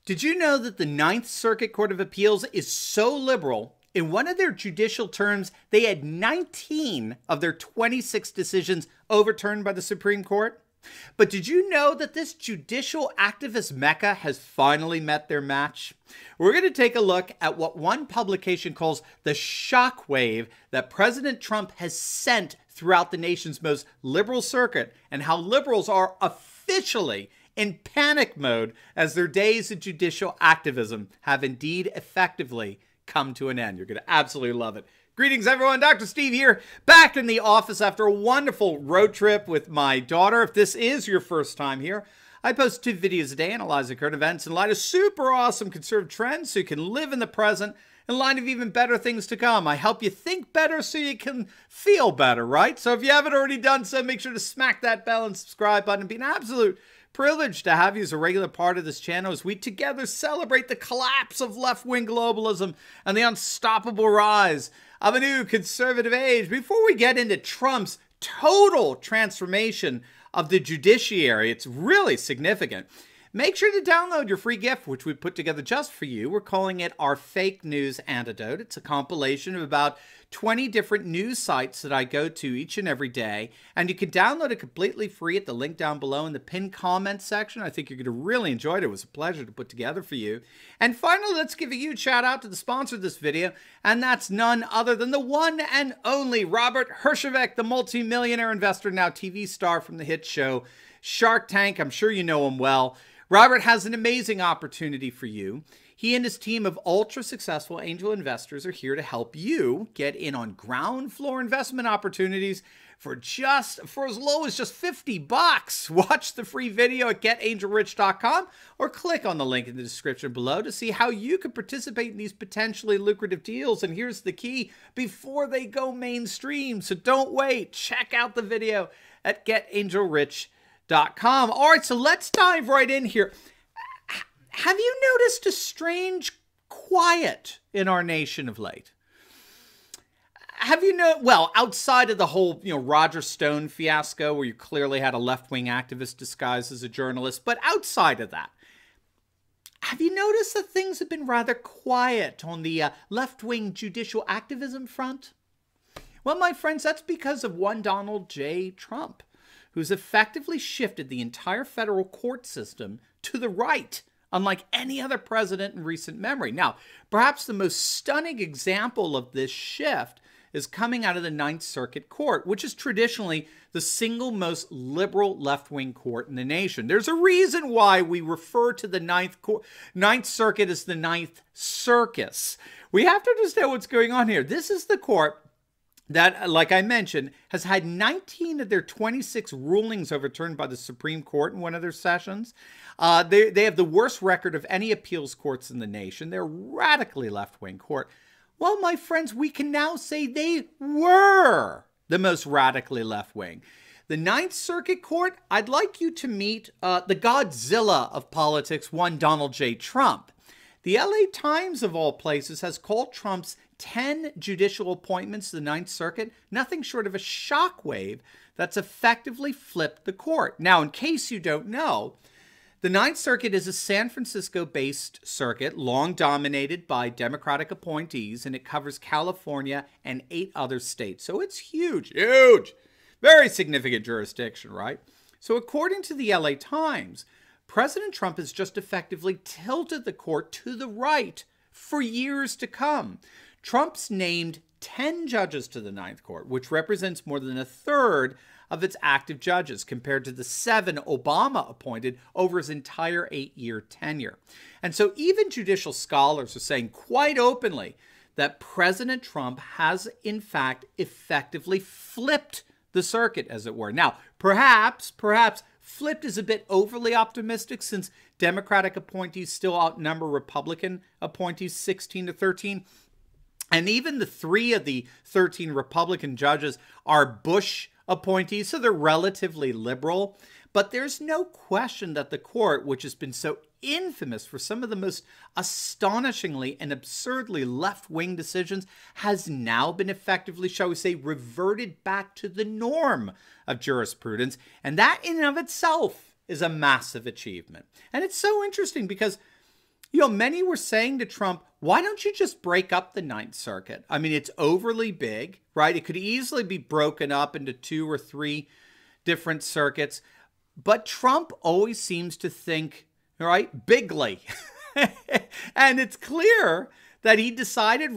Did you know that the Ninth Circuit Court of Appeals is so liberal? In one of their judicial terms, they had 19 of their 26 decisions overturned by the Supreme Court. But did you know that this judicial activist mecca has finally met their match? We're going to take a look at what one publication calls the shockwave that President Trump has sent throughout the nation's most liberal circuit, and how liberals are officially in panic mode as their days of judicial activism have indeed effectively come to an end. You're going to absolutely love it. Greetings, everyone. Dr. Steve here, back in the office after a wonderful road trip with my daughter. If this is your first time here, I post 2 videos a day analyzing current events in light of super awesome conservative trends so you can live in the present in light of even better things to come. I help you think better so you can feel better, right? So if you haven't already done so, make sure to smack that bell and subscribe button. It'd be an absolute privilege to have you as a regular part of this channel as we together celebrate the collapse of left-wing globalism and the unstoppable rise of a new conservative age. Before we get into Trump's total transformation of the judiciary, it's really significant. Make sure to download your free gift, which we put together just for you. We're calling it our Fake News Antidote. It's a compilation of about 20 different news sites that I go to each and every day. And you can download it completely free at the link down below in the pinned comment section. I think you're going to really enjoy it. It was a pleasure to put together for you. And finally, let's give a huge shout out to the sponsor of this video. And that's none other than the one and only Robert Herjavec, the multi-millionaire investor, now TV star from the hit show Shark Tank. I'm sure you know him well. Robert has an amazing opportunity for you. He and his team of ultra-successful angel investors are here to help you get in on ground floor investment opportunities for as low as just $50. Watch the free video at getangelrich.com or click on the link in the description below to see how you can participate in these potentially lucrative deals. And here's the key, before they go mainstream. So don't wait. Check out the video at getangelrich.com. All right, so let's dive right in here. Have you noticed a strange quiet in our nation of late? Have you well, outside of the whole, Roger Stone fiasco where you clearly had a left-wing activist disguised as a journalist, but outside of that, have you noticed that things have been rather quiet on the left-wing judicial activism front? Well, my friends, that's because of one Donald J. Trump, who's effectively shifted the entire federal court system to the right, unlike any other president in recent memory. Now, perhaps the most stunning example of this shift is coming out of the Ninth Circuit Court, which is traditionally the single most liberal left-wing court in the nation. There's a reason why we refer to the Ninth Circuit as the Ninth Circus. We have to understand what's going on here. This is the court that, like I mentioned, has had 19 of their 26 rulings overturned by the Supreme Court in one of their sessions. They have the worst record of any appeals courts in the nation. They're a radically left-wing court. Well, my friends, we can now say they were the most radically left-wing. The Ninth Circuit Court, I'd like you to meet the Godzilla of politics, one Donald J. Trump. The LA Times, of all places, has called Trump's 10 judicial appointments to the Ninth Circuit nothing short of a shockwave that's effectively flipped the court. Now, in case you don't know, the Ninth Circuit is a San Francisco-based circuit, long dominated by Democratic appointees, and it covers California and 8 other states. So it's huge, huge, very significant jurisdiction, right? So according to the LA Times, President Trump has just effectively tilted the court to the right for years to come. Trump's named 10 judges to the Ninth Court, which represents more than a third of its active judges compared to the 7 Obama appointed over his entire 8-year tenure. And so even judicial scholars are saying quite openly that President Trump has, in fact, effectively flipped the circuit, as it were. Now, perhaps flipped is a bit overly optimistic since Democratic appointees still outnumber Republican appointees 16-13. And even the 3 of the 13 Republican judges are Bush appointees, so they're relatively liberal. But there's no question that the court, which has been so infamous for some of the most astonishingly and absurdly left-wing decisions, has now been effectively, shall we say, reverted back to the norm of jurisprudence. And that in and of itself is a massive achievement. And it's so interesting because Many were saying to Trump, why don't you just break up the Ninth Circuit? I mean, it's overly big, right? It could easily be broken up into 2 or 3 different circuits. But Trump always seems to think, right, bigly. And it's clear that he decided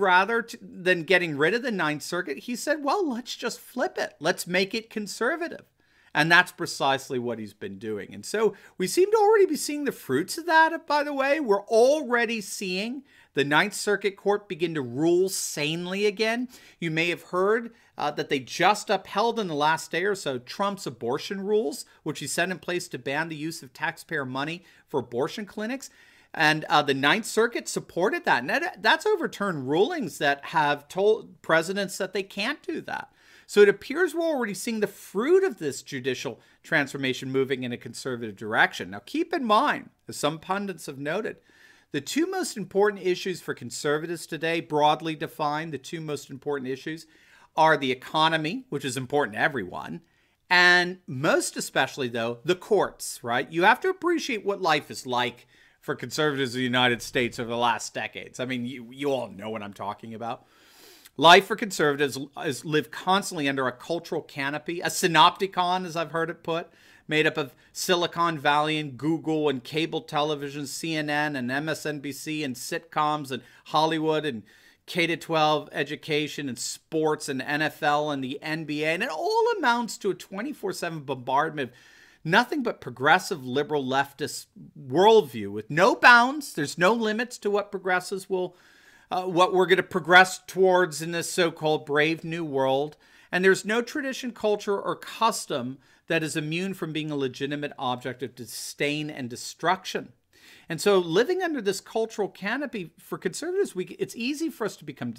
than getting rid of the Ninth Circuit, he said, well, let's just flip it. Let's make it conservative. And that's precisely what he's been doing. And so we seem to already be seeing the fruits of that, by the way. We're already seeing the Ninth Circuit Court begin to rule sanely again. You may have heard that they just upheld in the last day or so Trump's abortion rules, which he set in place to ban the use of taxpayer money for abortion clinics. And the Ninth Circuit supported that. And that's overturned rulings that have told presidents that they can't do that. So it appears we're already seeing the fruit of this judicial transformation moving in a conservative direction. Now, keep in mind, as some pundits have noted, the 2 most important issues for conservatives today, broadly defined, the 2 most important issues are the economy, which is important to everyone, and most especially, though, the courts, right? You have to appreciate what life is like for conservatives in the United States over the last decades. I mean, you all know what I'm talking about. Life for conservatives is lived constantly under a cultural canopy, a synopticon, as I've heard it put, made up of Silicon Valley and Google and cable television, CNN and MSNBC and sitcoms and Hollywood and K-12 education and sports and NFL and the NBA. And it all amounts to a 24/7 bombardment of nothing but progressive, liberal, leftist worldview with no bounds. There's no limits to what progressives will what we're going to progress towards in this so-called brave new world. And there's no tradition, culture, or custom that is immune from being a legitimate object of disdain and destruction. And so living under this cultural canopy for conservatives, it's easy for us to become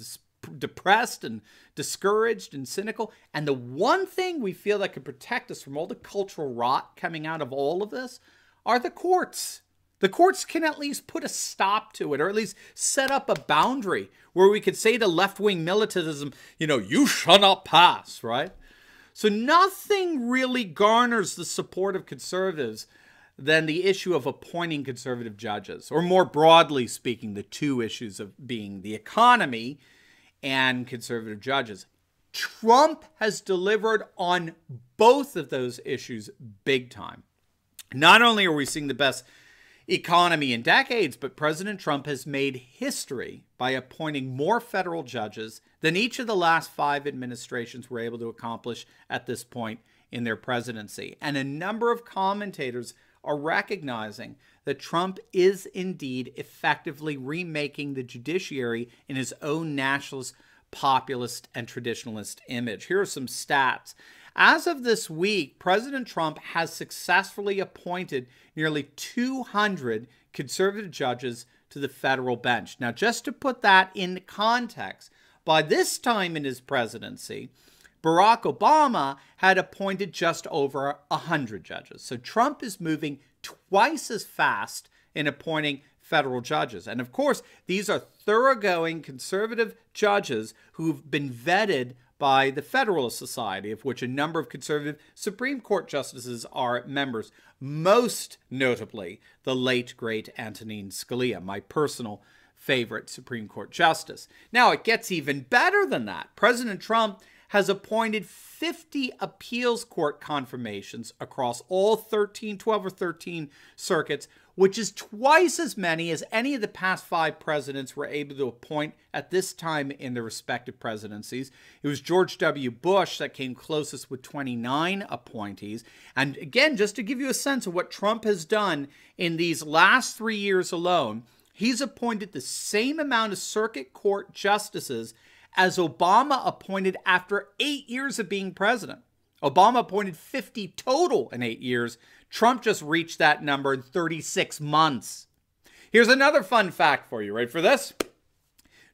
depressed and discouraged and cynical. And the one thing we feel that could protect us from all the cultural rot coming out of all of this are the courts. The courts can at least put a stop to it, or at least set up a boundary where we could say to left-wing militantism, you shall not pass, right? So nothing really garners the support of conservatives than the issue of appointing conservative judges, or more broadly speaking, the 2 issues of being the economy and conservative judges. Trump has delivered on both of those issues big time. Not only are we seeing the best economy in decades, but President Trump has made history by appointing more federal judges than each of the last 5 administrations were able to accomplish at this point in their presidency. And a number of commentators are recognizing that Trump is indeed effectively remaking the judiciary in his own nationalist, populist, and traditionalist image. Here are some stats. As of this week, President Trump has successfully appointed nearly 200 conservative judges to the federal bench. Now, just to put that in context, by this time in his presidency, Barack Obama had appointed just over 100 judges. So Trump is moving twice as fast in appointing federal judges. And of course, these are thoroughgoing conservative judges who've been vetted by the Federalist Society, of which a number of conservative Supreme Court justices are members, most notably the late, great Antonin Scalia, my personal favorite Supreme Court justice. Now, it gets even better than that. President Trump has appointed 50 appeals court confirmations across all 12 or 13 circuits, which is twice as many as any of the past 5 presidents were able to appoint at this time in their respective presidencies. It was George W. Bush that came closest with 29 appointees. And again, just to give you a sense of what Trump has done in these last 3 years alone, he's appointed the same amount of circuit court justices as Obama appointed after 8 years of being president. Obama appointed 50 total in 8 years. Trump just reached that number in 36 months. Here's another fun fact for you. Ready for this?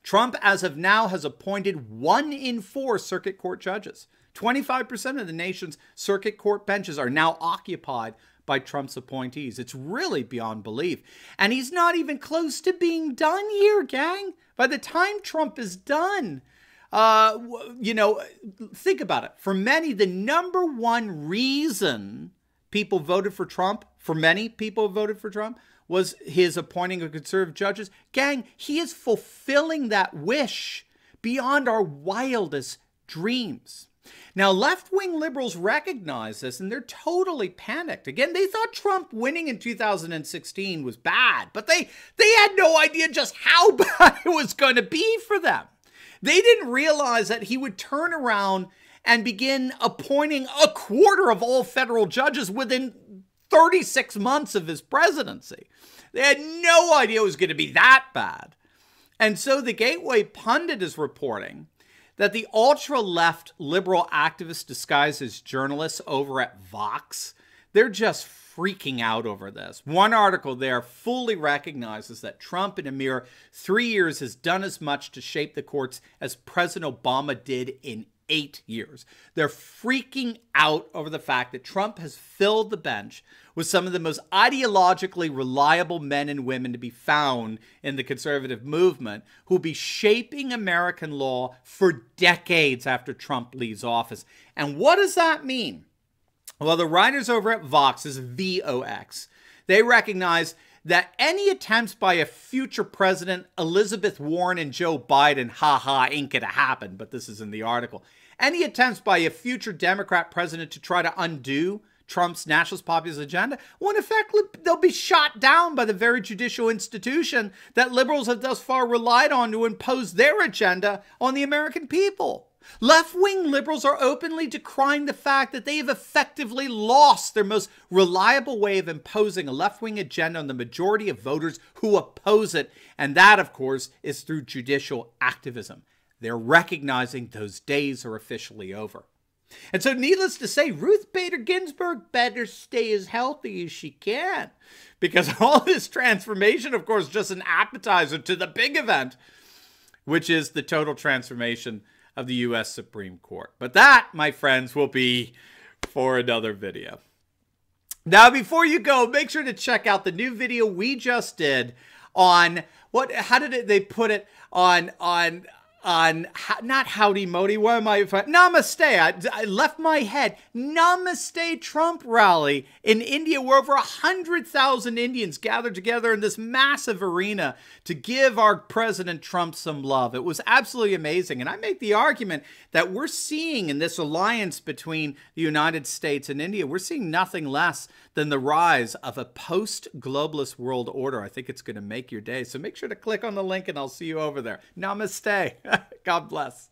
Trump, as of now, has appointed 1 in 4 circuit court judges. 25% of the nation's circuit court benches are now occupied by Trump's appointees. It's really beyond belief. And he's not even close to being done here, gang. By the time Trump is done, think about it. For many, the number one reason people voted for Trump, for many people voted for Trump, was his appointing of conservative judges. Gang, he is fulfilling that wish beyond our wildest dreams. Now, left-wing liberals recognize this, and they're totally panicked. Again, they thought Trump winning in 2016 was bad, but they had no idea just how bad it was going to be for them. They didn't realize that he would turn around and begin appointing a quarter of all federal judges within 36 months of his presidency. They had no idea it was going to be that bad. And so the Gateway Pundit is reporting that the ultra-left liberal activists disguised as journalists over at Vox, they're just freaking out over this. One article there fully recognizes that Trump in a mere 3 years has done as much to shape the courts as President Obama did in 8 years. They're freaking out over the fact that Trump has filled the bench with some of the most ideologically reliable men and women to be found in the conservative movement, who will be shaping American law for decades after Trump leaves office. And what does that mean? Well, the writers over at Vox, is VOX, they recognize that any attempts by a future president, Elizabeth Warren and Joe Biden, ain't gonna happen, but this is in the article. Any attempts by a future Democrat president to try to undo Trump's nationalist populist agenda, well, in effect, they'll be shot down by the very judicial institution that liberals have thus far relied on to impose their agenda on the American people. Left-wing liberals are openly decrying the fact that they have effectively lost their most reliable way of imposing a left-wing agenda on the majority of voters who oppose it. And that, of course, is through judicial activism. They're recognizing those days are officially over. And so, needless to say, Ruth Bader Ginsburg better stay as healthy as she can, because all this transformation, of course, is just an appetizer to the big event, which is the total transformation of the U.S. Supreme Court. But that, my friends, will be for another video. Now, before you go, make sure to check out the new video we just did on how did they put it on not howdy modi, what am I, namaste, I left my head, namaste Trump rally in India, where over 100,000 Indians gathered together in this massive arena to give our President Trump some love. It was absolutely amazing. And I make the argument that we're seeing in this alliance between the United States and India, we're seeing nothing less than the rise of a post-globalist world order. I think it's going to make your day. So make sure to click on the link and I'll see you over there. Namaste. God bless.